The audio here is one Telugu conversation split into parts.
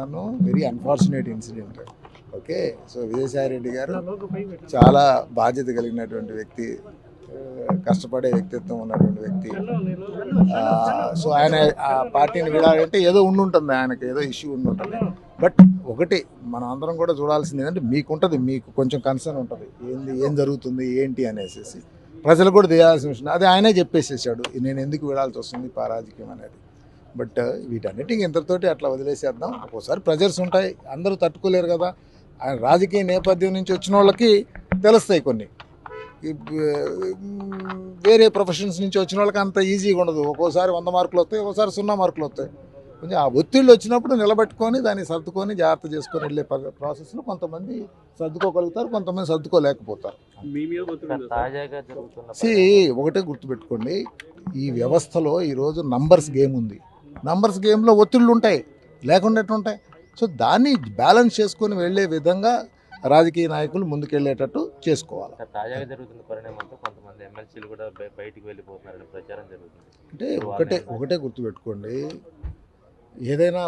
చెప్తాను, very unfortunate incident. Okay, so Vijayasai Reddy గారు చాలా బాధ్యత కలిగినటువంటి వ్యక్తి, కష్టపడే వ్యక్తిత్వం ఉన్నటువంటి వ్యక్తి. సో ఆయన ఆ పార్టీని వీడాలంటే ఏదో ఉండుంటుంది, ఆయనకు ఏదో ఇష్యూ ఉండుంటుంది. బట్ ఒకటి మనం అందరం కూడా చూడాల్సింది ఏంటంటే, మీకుంటుంది, మీకు కొంచెం కన్సర్న్ ఉంటుంది ఏం జరుగుతుంది ఏంటి అనేసి. ప్రజలు కూడా తెలియాల్సిన విషయం అది ఆయనే చెప్పేసేసాడు, నేను ఎందుకు వీడాల్సి వస్తుంది రాజకీయం అనేది. బట్ వీటన్నిటికీ ఇంతటితోటి అట్లా వదిలేసేద్దాం. ఒక్కోసారి ప్రెజర్స్ ఉంటాయి, అందరూ తట్టుకోలేరు కదా. ఆయన రాజకీయ నేపథ్యం నుంచి వచ్చిన వాళ్ళకి తెలుస్తాయి కొన్ని, వేరే ప్రొఫెషన్స్ నుంచి వచ్చిన వాళ్ళకి అంత ఈజీగా ఉండదు. ఒక్కోసారి 100 మార్కులు వస్తాయి, ఒక్కోసారి 0 మార్కులు వస్తాయి. కొంచెం ఆ ఒత్తిళ్ళు వచ్చినప్పుడు నిలబెట్టుకొని దాన్ని సర్దుకొని జాగ్రత్త చేసుకొని వెళ్ళే ప్రాసెస్లో కొంతమంది సర్దుకోగలుగుతారు, కొంతమంది సర్దుకోలేకపోతారు. ఒకటే గుర్తుపెట్టుకోండి, ఈ వ్యవస్థలో ఈరోజు నంబర్స్ గేమ్ ఉంది. నంబర్స్ గేమ్లో ఒత్తిళ్ళు ఉంటాయి, లేకుండా ఉంటాయి. సో దాన్ని బ్యాలెన్స్ చేసుకొని వెళ్ళే విధంగా రాజకీయ నాయకులు ముందుకెళ్ళేటట్టు చేసుకోవాలి. తాజాగా జరుగుతున్న పరిణామంతో కొంతమంది ఎమ్మెల్సీలు కూడా బయటికి వెళ్ళిపోతున్నారని ప్రచారం జరుగుతుంది. అంటే ఒకటే గుర్తుపెట్టుకోండి, ఏదైనా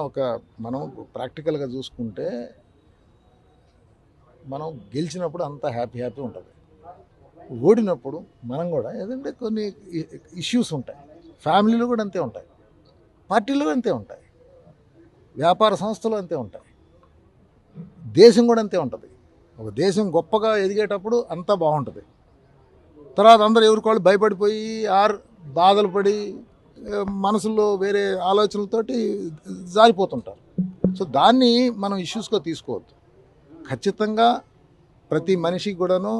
మనం ప్రాక్టికల్గా చూసుకుంటే మనం గెలిచినప్పుడు అంతా హ్యాపీ ఉంటుంది. ఓడినప్పుడు మనం కూడా ఏదంటే కొన్ని ఇష్యూస్ ఉంటాయి. ఫ్యామిలీలో కూడా అంతే ఉంటాయి, పార్టీలో అంతే ఉంటాయి, వ్యాపార సంస్థలు అంతే ఉంటాయి, దేశం కూడా అంతే ఉంటుంది. ఒక దేశం గొప్పగా ఎదిగేటప్పుడు అంతా బాగుంటుంది. తర్వాత అందరూ ఎవరికోళ్ళు భయపడిపోయి బాధలు పడి మనసులో వేరే ఆలోచనలతోటి జారిపోతుంటారు. సో దాన్ని మనం ఇష్యూస్గా తీసుకోవద్దు. ఖచ్చితంగా ప్రతి మనిషికి కూడాను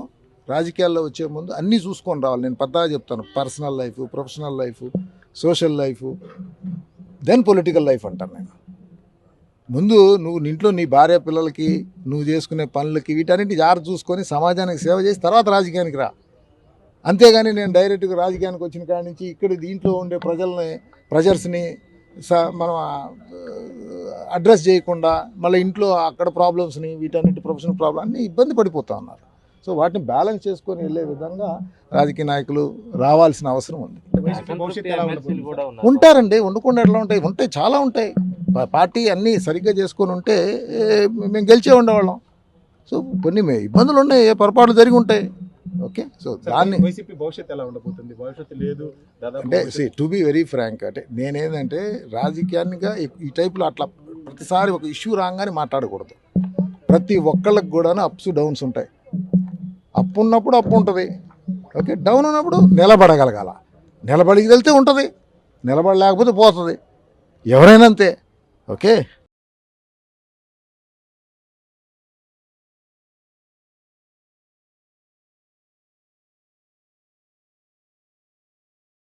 రాజకీయాల్లో వచ్చే ముందు అన్నీ చూసుకొని రావాలి. నేను పద్దాగా చెప్తాను, personal life, professional life, social life, then political life అంటాను నేను. ముందు నువ్వు ఇంట్లో నీ భార్య పిల్లలకి నువ్వు చేసుకునే పనులకి వీటన్నిటి జాగ్రత్త చూసుకొని సమాజానికి సేవ చేసి తర్వాత రాజకీయానికి రా. అంతేగాని నేను డైరెక్ట్గా రాజకీయానికి వచ్చిన కాడి నుంచి ఇక్కడ దీంట్లో ఉండే ప్రెజర్స్ని మనం అడ్రస్ చేయకుండా మళ్ళీ ఇంట్లో అక్కడ ప్రాబ్లమ్స్ని వీటన్నిటి ప్రొఫెషనల్ ప్రాబ్లమ్ అన్నీ ఇబ్బంది పడిపోతూ ఉన్నారు. సో వాటిని బ్యాలెన్స్ చేసుకొని వెళ్ళే విధంగా రాజకీయ నాయకులు రావాల్సిన అవసరం ఉంది. ఉంటారండి, ఉండకుండా ఎట్లా ఉంటాయి, చాలా ఉంటాయి. పార్టీ అన్నీ సరిగ్గా చేసుకొని ఉంటే మేము గెలిచే ఉండేవాళ్ళం. సో కొన్ని ఇబ్బందులు ఉన్నాయి, పొరపాట్లు జరిగి ఉంటాయి. ఓకే, సో దాన్ని భవిష్యత్తు ఎలా ఉండబోతుంది? భవిష్యత్తు లేదు అంటే టు బి వెరీ ఫ్రాంక్, అంటే నేనేంటంటే రాజకీయాన్నిగా ఈ టైప్లో అట్లా ప్రతిసారి ఒక ఇష్యూ రాగానే మాట్లాడకూడదు. ప్రతి ఒక్కళ్ళకి కూడా అప్స్ డౌన్స్ ఉంటాయి. అప్పు ఉన్నప్పుడు అప్పు ఉంటుంది, ఓకే, డౌన్ ఉన్నప్పుడు నిలబడగలగాల. నిలబడికి వెళ్తే ఉంటుంది, నిలబడలేకపోతే పోతుంది. ఎవరైనా అంతే. ఓకే.